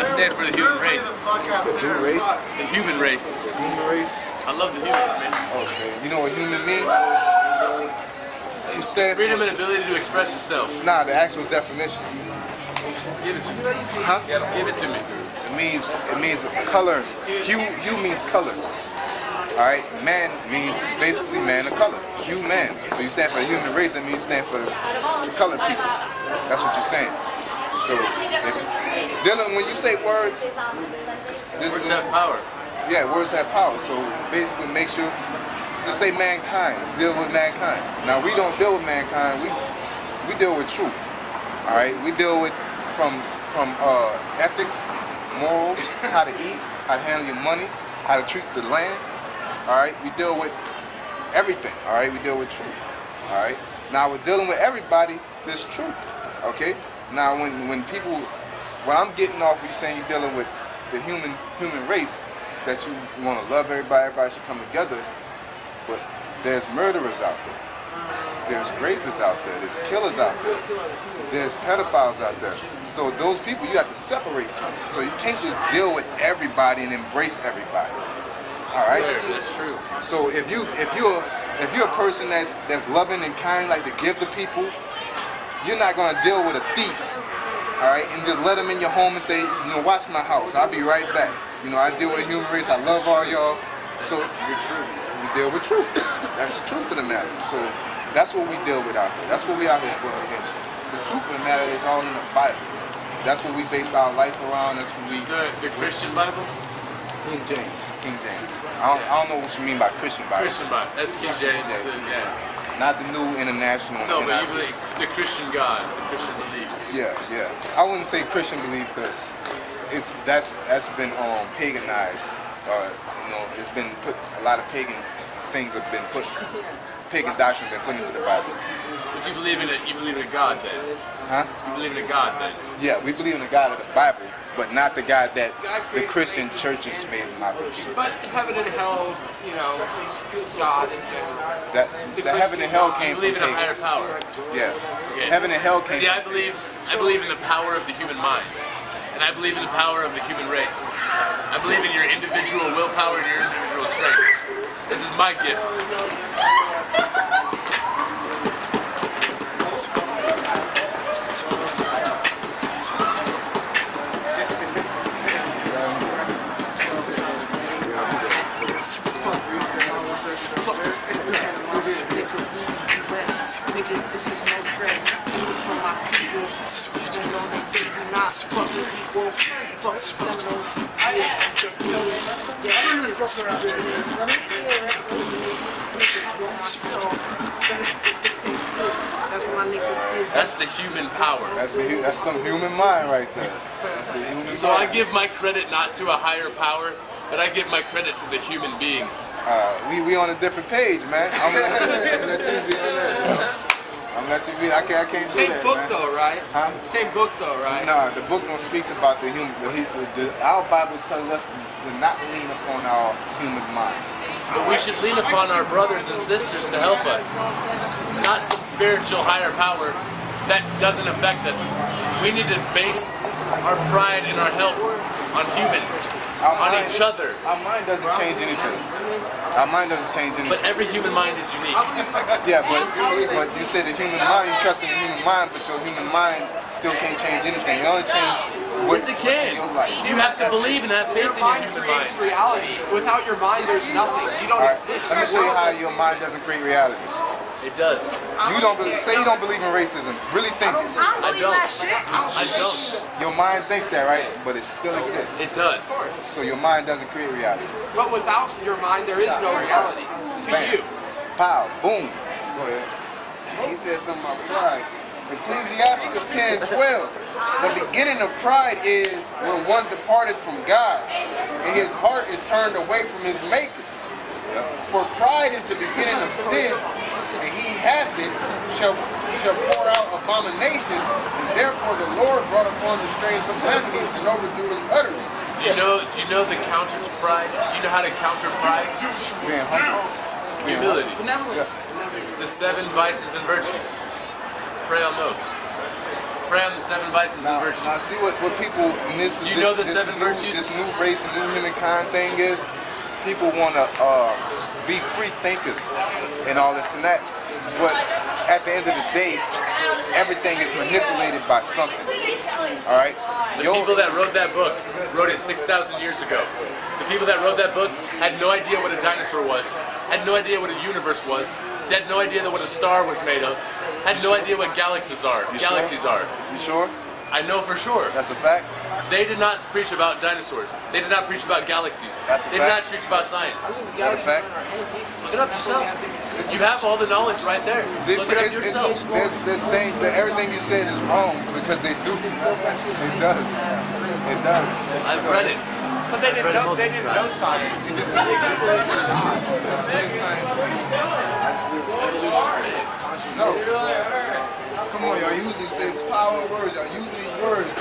stand for the human race. The human race? The human race. The human race? I love the humans, man. Okay. You know what human means? You stand for Freedom and ability to express yourself. Nah, the actual definition. Give it to me. Huh? Give it to me. It means color. Hue means color. Alright? Man means basically man of color. Hue man. So you stand for the human race, that means you stand for the colored people. That's what you're saying. So when you say words, Words have power. Yeah, words have power. So basically make sure to say mankind, deal with mankind. Now we don't deal with mankind, we deal with truth. Alright? We deal with from ethics, morals, how to eat, how to handle your money, how to treat the land. Alright? We deal with everything. Alright? We deal with truth. Alright? Now we're dealing with everybody, there's truth. Okay? Now when people, what I'm getting off, you saying you're dealing with the human race, that you want to love everybody should come together, but there's murderers out there. There's rapists out there, there's killers out there, there's pedophiles out there. So those people you have to separate from. So you can't just deal with everybody and embrace everybody. Alright? That's true. So if you're a person that's loving and kind, like to give to people, you're not gonna deal with a thief, alright, and just let him in your home and say, you know, watch my house, I'll be right back. You know, I deal with human race, I love all y'all. So You're true. we deal with truth. That's the truth of the matter. So that's what we deal with out here. That's what we out here for. Again. The truth of the matter is all in the Bible. That's what we base our life around. That's what we. The Christian Bible? King James. King James. I don't know what you mean by Christian Bible. Christian Bible. That's King James. Yeah. Not the new international. No, but you believe the Christian God, the Christian belief. Yeah. I wouldn't say Christian belief because that's been paganized. You know, it's been put, a lot of pagan things have been put, pagan doctrine been put into the Bible. But you believe in it? You believe in a God then? Huh? You believe in a God then? Yeah, we believe in the God of the Bible, but not the God that the Christian churches made him out to be. But heaven and hell, you know, God is The heaven and hell came You believe in from a higher pagan. power. Yeah. Okay. Heaven and hell came. See, I believe in the power of the human mind, and I believe in the power of the human race. I believe in your individual willpower and your individual strength. This is my gift. Nigga, this is no stress. For my people, even though they think we not fucking people, fuck some of those. That's what my nigga did. That's the human power. That's some human mind right there. That's the human So mind. I give my credit not to a higher power, but I give my credit to the human beings. We on a different page, man. I'm gonna let you be on that. I'm gonna let you be. I can't do Same that, book man. though, right? Huh? Same book though, right? No, the book don't speaks about the human. Our Bible tells us to not lean upon our human mind. But we should lean upon our brothers and sisters to help us, not some spiritual higher power that doesn't affect us. We need to base our pride and our help on humans, on each other. Our mind doesn't change anything. Our mind doesn't change anything. But every human mind is unique. Yeah, but you said the human mind, you trust in the human mind, but your human mind still can't change anything. It only changes Yes, it can. You have to believe and have faith in your human mind. Creates reality. Without your mind, there's nothing. You don't exist. Let me show you how your mind doesn't create reality. It does. You don't say you don't believe in racism. Really think it. I don't. I don't. Your mind thinks that, right? But it still exists. It does. So your mind doesn't create reality. But without your mind, there is no reality to Bam. you. Pow. Boom. Go ahead. He said something about pride. Ecclesiasticus 10 and 12. The beginning of pride is when one departed from God, and his heart is turned away from his maker. For pride is the beginning of sin, and he hath it shall pour out abomination, and therefore the Lord brought upon the strange calamities and overthrew them utterly. Do you know the counter to pride? Do you know how to counter pride? Humility. Benevolence. The 7 vices and virtues. Pray on those. pray on the 7 vices and virtues. Now see what people in this. Do you know the 7 virtues? This new race and new humankind thing is. People want to be free thinkers and all this and that, but at the end of the day, everything is manipulated by something. All right. The people that wrote that book wrote it 6,000 years ago. The people that wrote that book had no idea what a dinosaur was, had no idea what a universe was, had no idea what a star was made of, had no idea what galaxies are. You sure? I know for sure. That's a fact. They did not preach about dinosaurs. They did not preach about galaxies. That's a they did not preach about science. That's a fact. Look it up yourself. You have all the knowledge right there. Look it up yourself. There's things that everything you said is wrong because they do. It does. It does. I've read it. But they didn't know science. You just said what is science mean? No. Come on, y'all using it's power of words. Y'all using these words.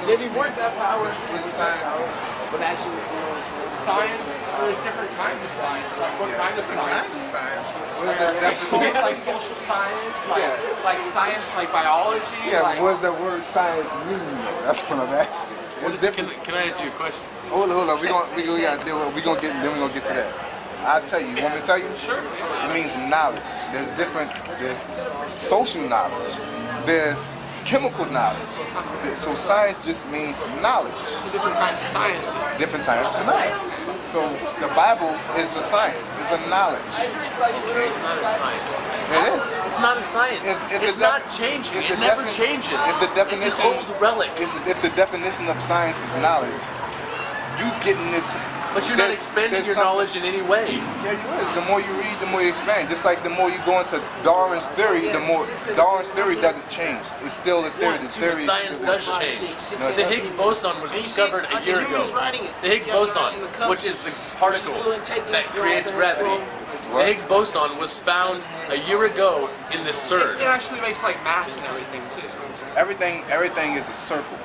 Maybe words have power. What does science mean? But actually, science. There's different kinds of science. Like what kind of science? What is the definition? Like social science. Like science, like biology. Yeah. Like, what does the word science mean? That's what I'm asking. It's different. Can I ask you a question? Hold on. We gotta deal with. We're gonna get to that. I'll tell you. You want me to tell you? Sure. It means knowledge. There's social knowledge. There's chemical knowledge. So science just means knowledge. Different kinds of sciences. Different types of knowledge. So the Bible is a science. It's a knowledge. It's not a science. It is. It's not a science. It's not changing. It never changes. If the definition, it's an old relic. If the definition of science is knowledge, you getting this. But you're not expanding your knowledge in any way. Yeah, you is. The more you read, the more you expand. Just like the more you go into Darwin's theory, the more Darwin's theory doesn't change. It's still a theory. The theory science does change. The Higgs boson was discovered a year ago. The Higgs boson, which is the particle that creates gravity. The Higgs boson was found a year ago in the CERN. It actually makes like math and everything too. Everything is a circle.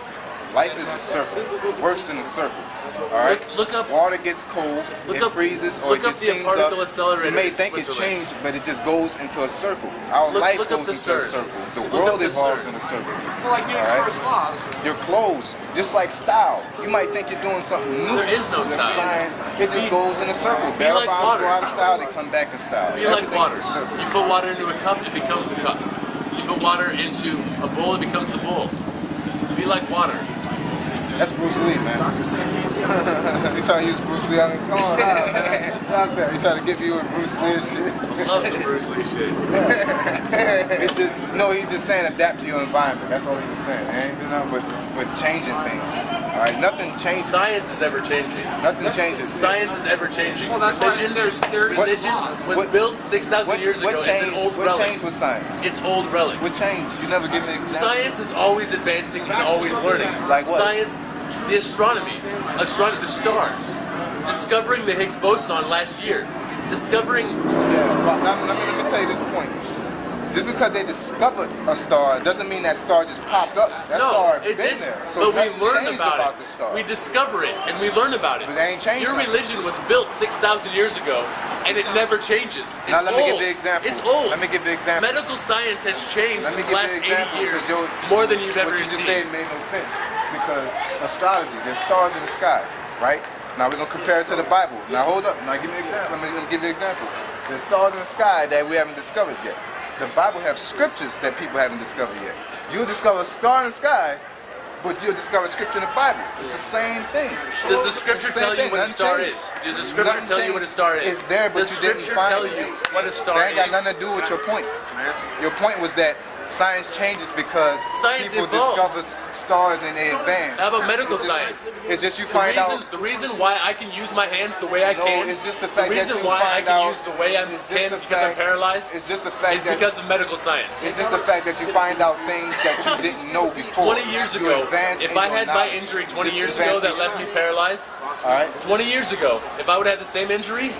Life is a circle. It works in a circle. All right. Look up. Water gets cold. It freezes or it gets steams up. You may think it changed, but it just goes into a circle. Our life goes into a circle. The world evolves in a circle. Well, like Newton's first laws. Your clothes, just like style. You might think you're doing something new. There is no style. It just goes in a circle. Be like water. Go out of style, they come back in style. Be like water. You put water into a cup, it becomes the cup. You put water into a bowl, it becomes the bowl. Be like water. That's Bruce Lee, man. He's trying to use Bruce Lee. I mean, come on, man. Stop that. He's trying to get you with Bruce Lee and shit. I love some Bruce Lee shit. He's just saying adapt to your environment. That's all he's saying. It ain't doing nothing but changing things. All right, nothing changes. Science is ever changing. Nothing changes. Science is ever changing. Well, that's religion, why there's theories. Religion was built 6,000 years ago. It's an old relic. What changed with science? It's old relic. What changed? You never give me an example. Science is always advancing and always learning. Like what? Science, the astronomy, the stars, discovering the Higgs boson last year, discovering. Well, let me tell you this point. Just because they discovered a star doesn't mean that star just popped up. That star had been there. So but we learn about the it. star. We discover it and we learn about it. But they ain't changed. Your religion was built 6,000 years ago, and it never changes. It's now let me old. give the example. It's old. Let me give the example. Medical science has changed in the last 80 years because more than you've ever seen. What you just seen. said made no sense because astrology, there's stars in the sky, right? Now we're gonna compare it to the Bible. Now hold up. Now give me an example. Let me give you an example. There's stars in the sky that we haven't discovered yet. The Bible has scriptures that people haven't discovered yet. You'll discover a star in the sky, but you'll discover scripture in the Bible. It's the same thing. Does the scripture tell you what a star is? Does the scripture tell you what a star is? It's there, but does you didn't scripture find tell it. you what a star that ain't got is? nothing to do with your point. Your point was that science changes because Science people evolves. discover stars and they advance. How about medical science? It's just you find out. The reason why I can use my hands the way I can. It's just the fact that reason you why I find can out. use the way I can because I'm paralyzed. It's just the fact is that because of medical science. It's just the fact that you find out things that you didn't know before. 20 years You ago, advance if in I your had my knowledge. injury 20 This years is ago advancing that left me paralyzed, All right. 20 years ago, if I would have the same injury,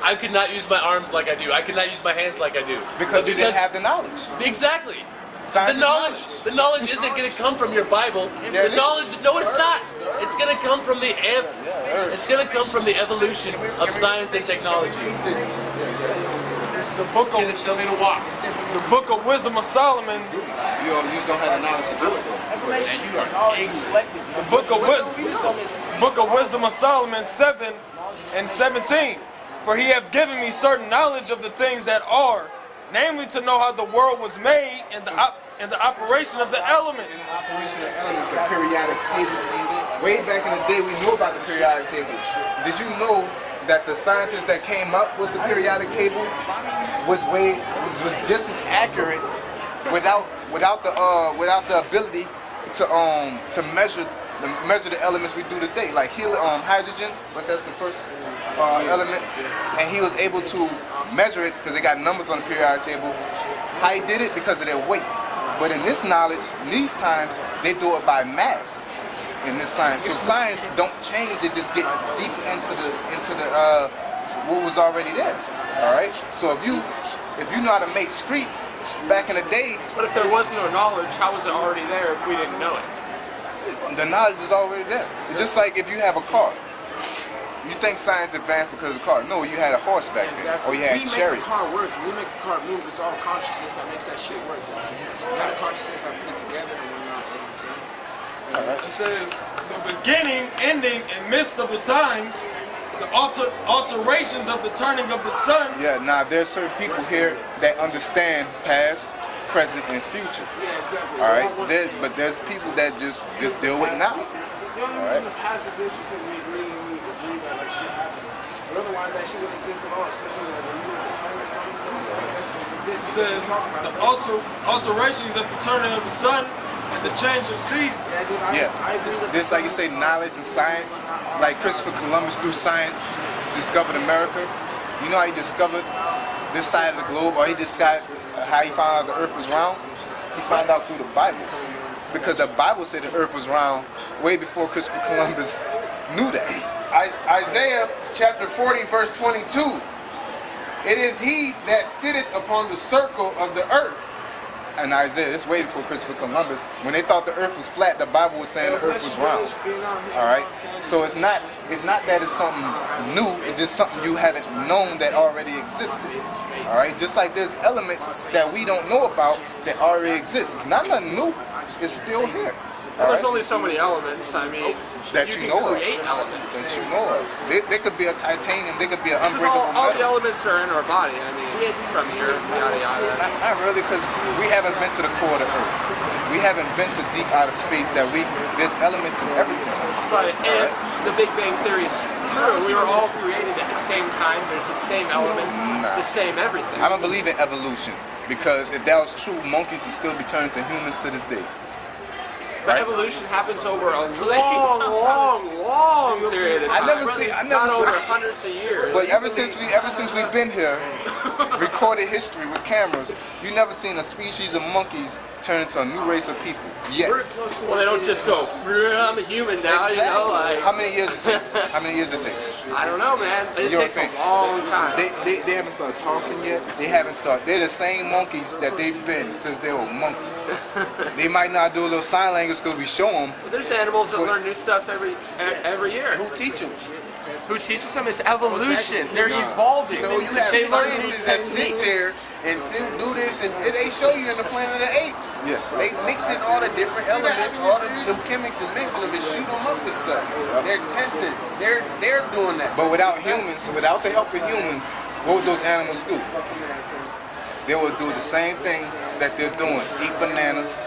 I could not use my arms like I do. I could not use my hands like I do. Because you didn't have the knowledge. Exactly. Science The knowledge isn't going to come from your Bible. Yeah, The knowledge, no, it's not. It's going to come from the it's going to come from the evolution of science and technology. elements. The book of Can it tell me to walk? the Book of Wisdom of Solomon. You just don't have the knowledge to do it. And you are ignorant. The Book of Wisdom of Solomon 7:17. For he hath given me certain knowledge of the things that are, namely to know how the world was made and the operation of the elements. Operation of elements, a periodic table. Way back in the day, we knew about the periodic table. Did you know that the scientists that came up with the periodic table was just as accurate without the ability to measure the elements we do today, like hydrogen, that's the first element, and he was able to measure it because they got numbers on the periodic table. How he did it? Because of their weight. But in this knowledge, these times, they do it by mass in this science. So science don't change; it just get deeper into the what was already there. All right. So if you know how to make streets back in the day, But if there was no knowledge, how was it already there if we didn't know it? the knowledge is already there. It's just like if you have a car. You think science advanced because of the car. No, you had a horse back then. Or you had we chariots. make the car work. We make the car move. It's all consciousness that makes that shit work. You know what I'm saying? Not a consciousness that put it together and whatnot. You know what I'm saying? It says, the beginning, ending, and midst of the times, the alterations of the turning of the sun. Yeah, now there's certain people here that understand past, present, and future. Yeah, exactly. All right, but there's people that just deal with now. The only reason the past exists is because we agree that like shit happened. But otherwise, that shit wouldn't exist at all, especially like when you were a friend or something. It says, the alterations of the turning of the sun and the change of seasons. Yeah, this like you say, knowledge and science. Like Christopher Columbus through science discovered America. You know how he discovered this side of the globe, or he discovered how he found out the earth was round? He found out through the Bible. Because the Bible said the earth was round way before Christopher Columbus knew that. Isaiah chapter 40 verse 22. It is he that sitteth upon the circle of the earth. And Isaiah, it's way before Christopher Columbus. When they thought the earth was flat, the Bible was saying the earth was round. All right? So it's not that it's something new, it's just something you haven't known that already existed. All right? Just like there's elements that we don't know about that already exist. It's not nothing new. It's still here. Well, there's only so many elements. I mean, that you you can know of. create elements. That you know of. They could be a titanium. They could be an unbreakable All the metal. elements are in our body. I mean, from here, yada yada. Not really, because we haven't been to the core of the earth. We haven't been to deep outer space that there's elements in everything. But if the Big Bang Theory is true, we were all created at the same time. There's the same elements, the same everything. I don't believe in evolution, because if that was true, monkeys would still be turned to humans to this day. But evolution happens over a long period of time. I never see Not over hundreds of years. But ever since we've been here, recorded history with cameras, you never seen a species of monkeys turn into a new race of people yet. Well, they don't just go, I'm a human now, Exactly. you know, like... How many years it takes? How many years it takes? I don't know, man. It You know takes what I'm a saying? long time. They haven't started talking yet. They haven't started. They're the same monkeys that they've been since they were monkeys. They might not do a little sign language because we show them. But there's animals that learn new stuff every year. Who teach them? Who teaches them? It's evolution. They're evolving. You know, you have They learn scientists new that sit techniques. there and do this, and they show you in the Planet of the Apes. Yes. They mixing all the different elements, all the chemics, and mixing them and shoot them up with stuff. They're testing. They're doing that. But without humans, without the help of humans, what would those animals do? They would do the same thing that they're doing. Eat bananas,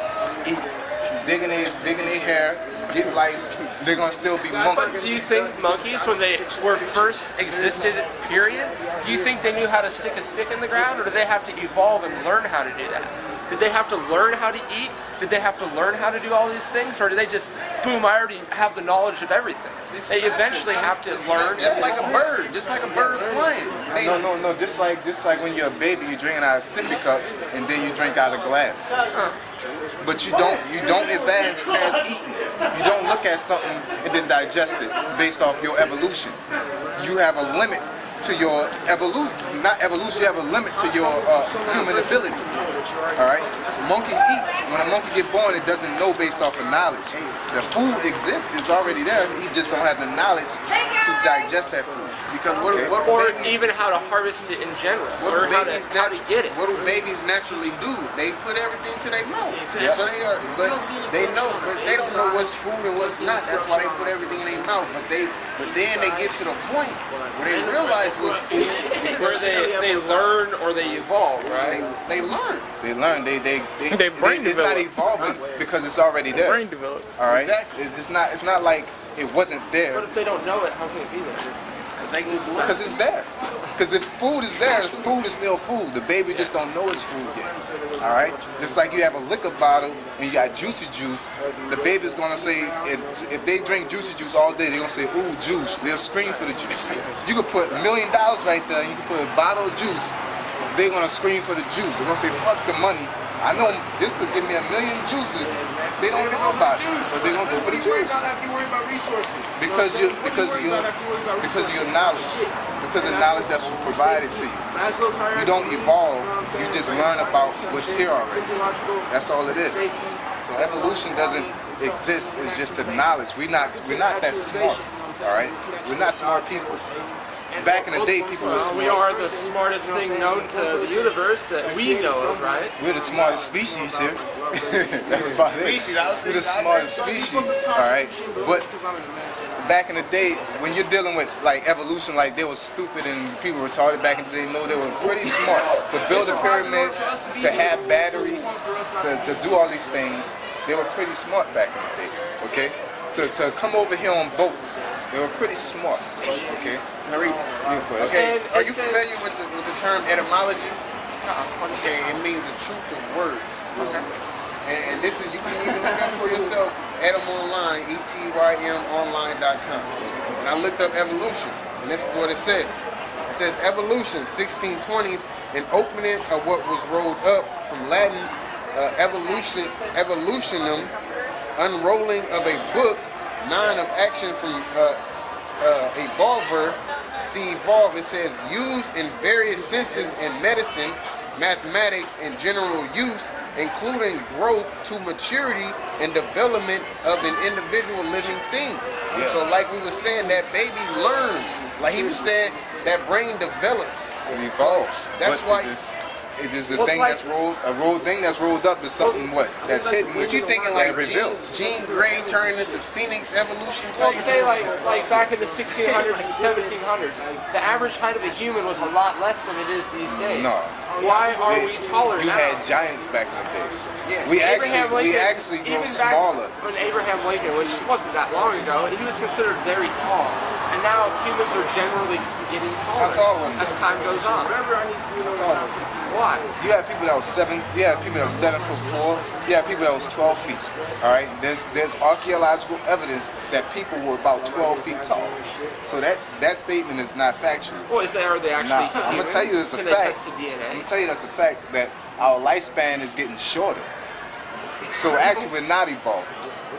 digging their hair, get lice. They're gonna still be But monkeys. do you think monkeys, when they were first existed, period, do you think they knew how to stick a stick in the ground, or did they have to evolve and learn how to do that? Did they have to learn how to eat? Did they have to learn how to do all these things, or did they just, boom, I already have the knowledge of everything? They eventually have to learn. Just like a bird flying. No. Just like when you're a baby, you're drinking out of sippy cups, and then you drink out of glass. But you don't advance past eating. You don't look at something and then digest it based off your evolution. You have a limit to your evolution. Not evolution. You have a limit to your human ability. All right. So monkeys eat. When a monkey get born, it doesn't know based off of knowledge. The food exists. It's already there. He just don't have the knowledge to digest that food. Because what do Or babies, even how to harvest it in general, what or do how babies to get it. What do babies naturally do? They put everything to their mouth. So they are, but they know, but they don't know what's food and what's not. That's why they put everything in their mouth. But then they get to the point where they realize what's food. Where they learn or they evolve, right? They learn. They learn. It's not evolving because it's already there. Brain developed. All right. Exactly. It's not like it wasn't there. But if they don't know it, how can it be there? Because it's there. Because if food is there, food is still food. The baby just don't know it's food yet. All right? Just like you have a liquor bottle and you got juicy juice, the baby's going to say, if they drink juicy juice all day, they're going to say, ooh, juice. They'll scream for the juice. You could put $1 million right there and you can put a bottle of juice. They're going to scream for the juice. They're going to say, fuck the money. I know this could give me 1 million juices. They don't know about it, but they're gonna go for the juice. Don't have to worry about resources. Because of your knowledge, because of knowledge that's provided to you. You don't evolve. You just learn about what's here already. That's all it is. So evolution doesn't exist. It's just the knowledge. We're not that smart. All right, we're not smart people. Back in the day, people were smart. We are the smartest thing known to the universe that we know of, right? We're the smartest species here. That's about it. We're the smartest species, all right? But back in the day, when you're dealing with like evolution, like they were stupid and people were retarded back in the day. No, they were pretty smart to build a pyramid, to have batteries, to do all these things. They were pretty smart back in the day, okay? To come over here on boats, they were pretty smart, okay? Can I read this? Okay. Are you familiar with the term etymology? Okay, it means the truth of words. Okay. And this is, you can look up for yourself, Etym Online, ETYMonline.com. And I looked up evolution, and this is what it says. It says evolution, 1620s, an opening of what was rolled up from Latin evolutionum, unrolling of a book, nine of action from evolver, see evolve, it says used in various senses in medicine, mathematics, and general use, including growth to maturity and development of an individual living thing. Yeah. So like we were saying, that baby learns. Like he was saying, that brain develops. It evolves. That's why it is a thing that's rolled up is something that's hidden. What you thinking like Jean Grey turning into Phoenix evolution type? Well, say like back in the 1600s and 1700s, the average height of a human was a lot less than it is these days. No. Why are we taller You now? had giants back in the day. Yeah. We actually grow smaller. When Abraham Lincoln, which wasn't that long ago, he was considered very tall. And now humans are generally getting taller How tall was as time goes on. Why? You had people that was 7 foot 4. You had people that was 12 feet. All right. There's archaeological evidence that people were about 12 feet tall. So that statement is not factual. Well, are they actually? Nah, I'm gonna tell you it's a Can they fact. test the DNA? I'm gonna tell you that's a fact that our lifespan is getting shorter. So actually, we're not evolving.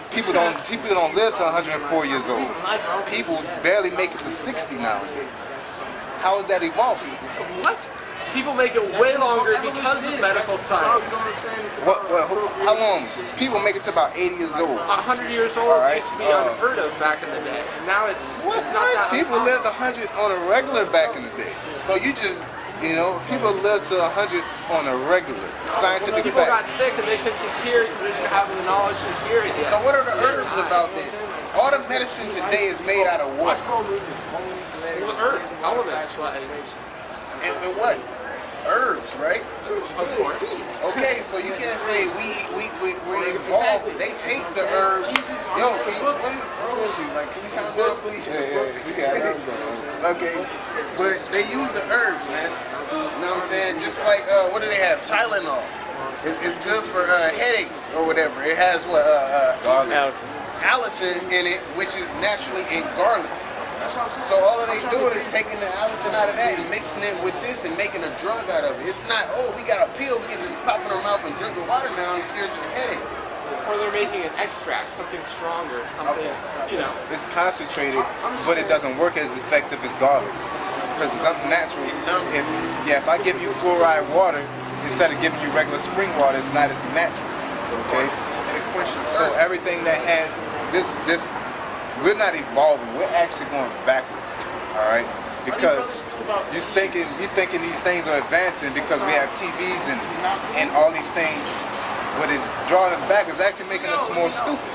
People don't live to 104 years old. People barely make it to 60 nowadays. How is that evolving? What? People make it way longer because of medical science. How long? People make it to about 80 years old. 100 years old used to be unheard of back in the day, and now it's not that. People lived 100 on a regular back in the day. So people lived to 100 on a regular. Scientific People got fact. sick and they couldn't just hear it because they didn't have the knowledge to hear it yet. So what are the herbs about this? All the medicine today is made out of what? Well, herbs, elements, like, And what? Herbs, right? of course. Okay, so you can't say we evolved. They take the herbs. Yo, can you calm down, please? Okay, but they use the herbs, man. You know what I'm saying? Just like what do they have? Tylenol. It's good for headaches or whatever. It has what? Allicin in it, which is naturally in garlic. So all they doing is taking the allicin out of that and mixing it with this and making a drug out of it. It's not, oh, we got a pill, we can just pop in our mouth and drink the water now and it cures your headache. Or they're making an extract, something stronger, something, It's concentrated, but it doesn't work as effective as garlic. because it's unnatural. If I give you fluoride water instead of giving you regular spring water, it's not as natural. Okay. So everything that has this, we're not evolving. We're actually going backwards. All right. Because you're thinking these things are advancing because we have TVs and all these things. What is drawing us back is actually making us more stupid.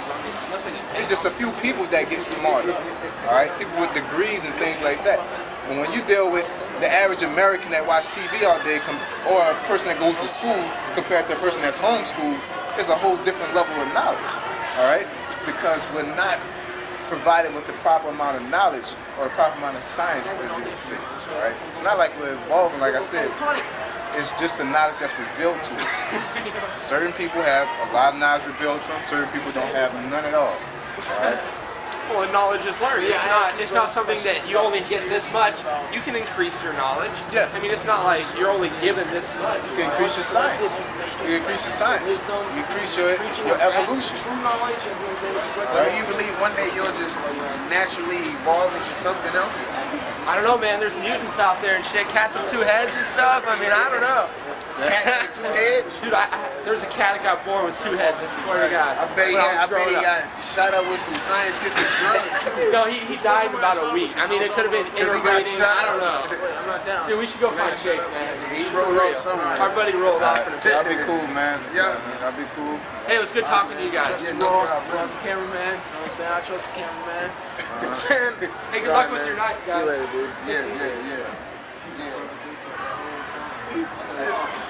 It's just a few people that get smarter, all right? People with degrees and things like that. But when you deal with the average American that watches TV all day, or a person that goes to school compared to a person that's homeschooled, it's a whole different level of knowledge, all right? Because we're not provided with the proper amount of knowledge or the proper amount of science, as you would say, all right? It's not like we're evolving, like I said. It's just the knowledge that's revealed to us. Certain people have a lot of knowledge revealed to them. Certain people don't have none at all. Right? Well, knowledge is learned. It's not something that you only get this much. You can increase your knowledge. Yeah. I mean, it's not like you're only given this much. You can increase your science. You can increase your science. You increase your evolution. True knowledge, you know what I'm saying? So do you believe one day you'll just naturally evolve into something else? I don't know, man. There's mutants out there and shit. Cats with 2 heads and stuff. I mean, I don't know. Cats with 2 heads? Dude, there's a cat that got born with 2 heads. I swear to God. I bet he got shot up with some scientific drug too. No, he died in about a week. I mean, it could have been interbreeding. I don't know. I'm not down. Dude, we should go find Jake, man. He rolled off somewhere. Our buddy rolled off in a bit. That'd be cool, man. Yeah. That'd be cool. Hey, it was good talking to you guys. Trust the raw, trust the cameraman. You know what I'm saying? I trust the cameraman. You know what I'm saying? Hey, good luck with your night, guys. Yeah.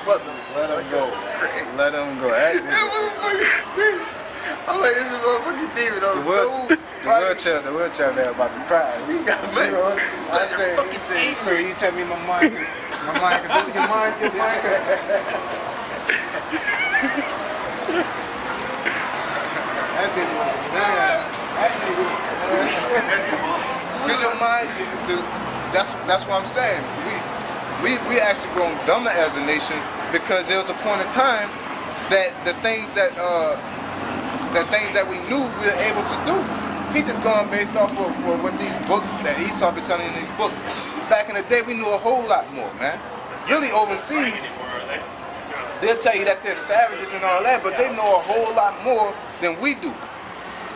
Let him go. Let him go. I'm like, this is motherfucking David on the wheelchair man about to cry. He got me. I said, he said, sir, you tell me my mind can do your mind. That nigga was mad. Because your mind, that's what I'm saying. We actually grown dumber as a nation because there was a point in time that the things that we knew we were able to do. He just going based off of what these books that Esau been telling in these books. Back in the day, we knew a whole lot more, man. Really overseas, they'll tell you that they're savages and all that, but they know a whole lot more than we do.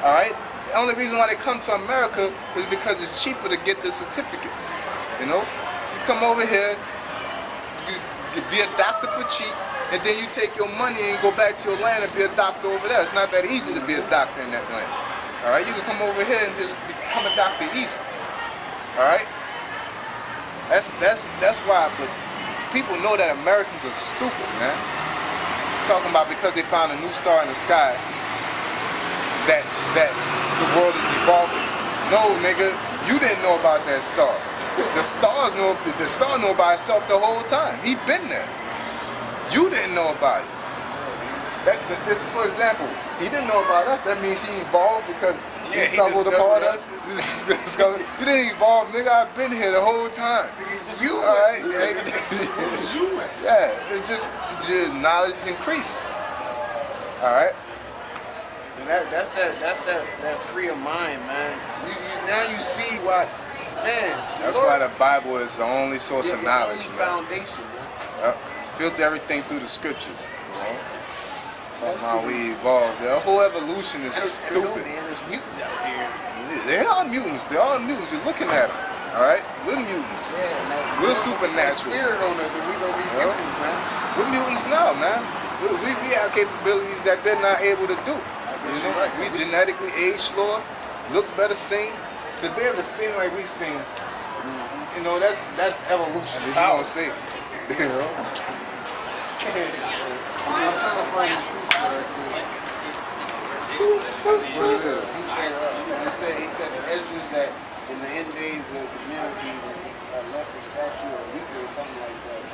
All right. The only reason why they come to America is because it's cheaper to get the certificates. You know, you come over here. You be a doctor for cheap, and then you take your money and go back to your land and be a doctor over there. It's not that easy to be a doctor in that land. All right, you can come over here and just become a doctor easy. All right, that's why. But people know that Americans are stupid, man. Talking about because they found a new star in the sky that the world is evolving. No, nigga, you didn't know about that star. The star knew by itself the whole time. He been there. You didn't know about it. For example, he didn't know about us. That means he evolved because he stumbled upon us. You didn't evolve, nigga. I've been here the whole time. You, alright? Yeah, it's just knowledge increase. All right. And that's that free of mind, man. Now you see why. Man, that's why the Bible is the only source of knowledge, man. Foundation, man. Filter everything through the scriptures. You know? That's how we evolved. The whole evolution is stupid. Man, there's mutants out here. They are mutants. They are mutants. You're looking at them. All right, we're mutants. Yeah, man. We're supernatural. Spirit on us, and we gonna be mutants, man. We're mutants now, man. We have capabilities that they're not able to do. You know? Right. We genetically age slower, look better, sing. To be able to sing like we sing, you know, that's evolution. I don't say, you know. I'm trying to find a piece right here. What is it? He said the Ezra's that in the end days the men would be a lesser statue or weaker or something like that.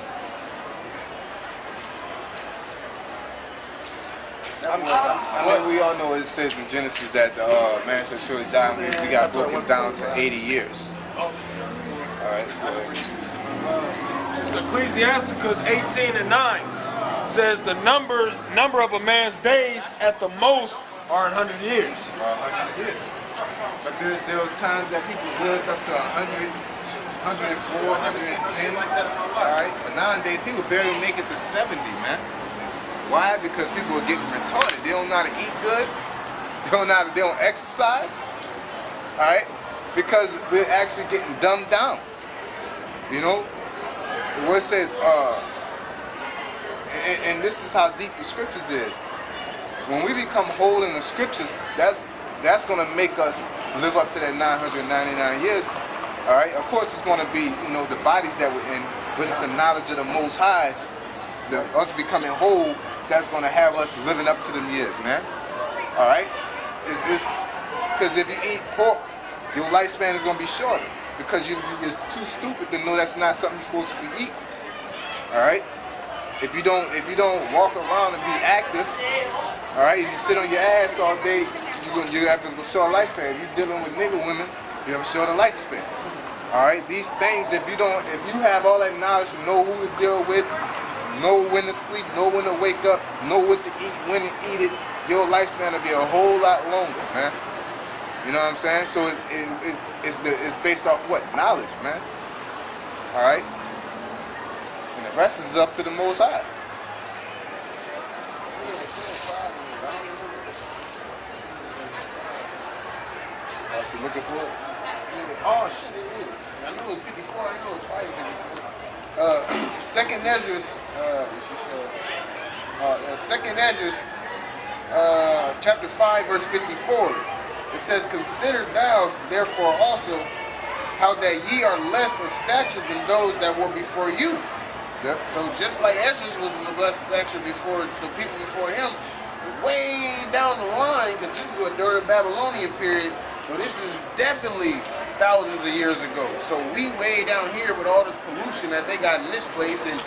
I mean, we all know what it says in Genesis that man shall surely die. We got broken down to 80 years. All right. It's Ecclesiasticus 18:9. Says the number of a man's days at the most are 100 years. 100 years. But there was times that people lived up to 100, 104, 110. Alright? But nowadays, people barely make it to 70, man. Why? Because people are getting retarded. They don't know how to eat good. They don't exercise. Alright? Because we're actually getting dumbed down. You know? What it says, and this is how deep the scriptures is. When we become whole in the scriptures, that's going to make us live up to that 999 years. All right. Of course, it's going to be, you know, the bodies that we're in, but it's the knowledge of the Most High, us becoming whole, that's going to have us living up to them years, man. All right. It's because if you eat pork, your lifespan is going to be shorter because you're just too stupid to know that's not something you're supposed to be eating. All right. If you don't walk around and be active, all right. If you sit on your ass all day, you have a short lifespan. If you're dealing with nigga women, you have a shorter lifespan. All right. These things, if you have all that knowledge to know who to deal with, know when to sleep, know when to wake up, know what to eat, when to eat it, your lifespan will be a whole lot longer, man. You know what I'm saying? So it's based off what? Knowledge, man. All right. And the rest is up to the Most High. So looking for it? Oh shit, it is. I knew it was 54. I know it was 54. Second Ezra's, Second Ezra's, chapter 5, verse 54. It says, "Consider thou therefore also how that ye are less of stature than those that were before you." Yep. So just like Ezra's was of less stature before the people before him, way down the line, because this is what during the Babylonian period. So this is definitely thousands of years ago. So we way down here with all this pollution that they got in this place and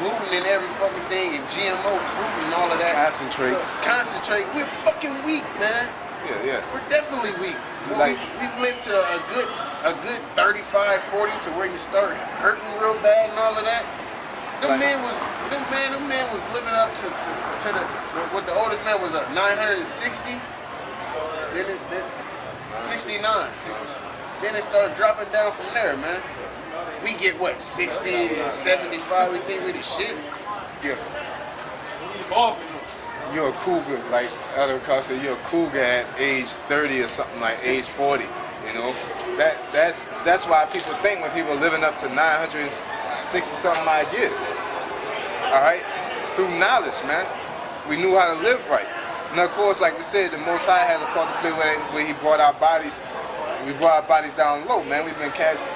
gluten in every fucking thing and GMO fruit and all of that. Concentrates. Concentrate. We're fucking weak, man. Yeah. We're definitely weak. We lived to a good 35, 40 to where you start hurting real bad and all of that. Them man was living up to the what the oldest man was 960. Then 69. Then it started dropping down from there, man. We get what, 60 and 75, we think we the shit? Yeah. You're a cougar, like Elder Carl said, you're a cougar at age 30 or something, like age 40, you know? That's why people think when people are living up to 960 something odd years. Alright? Through knowledge, man. We knew how to live right. And of course, like we said, the Most High has a part to play where he brought our bodies, we brought our bodies down low, man. We've been cast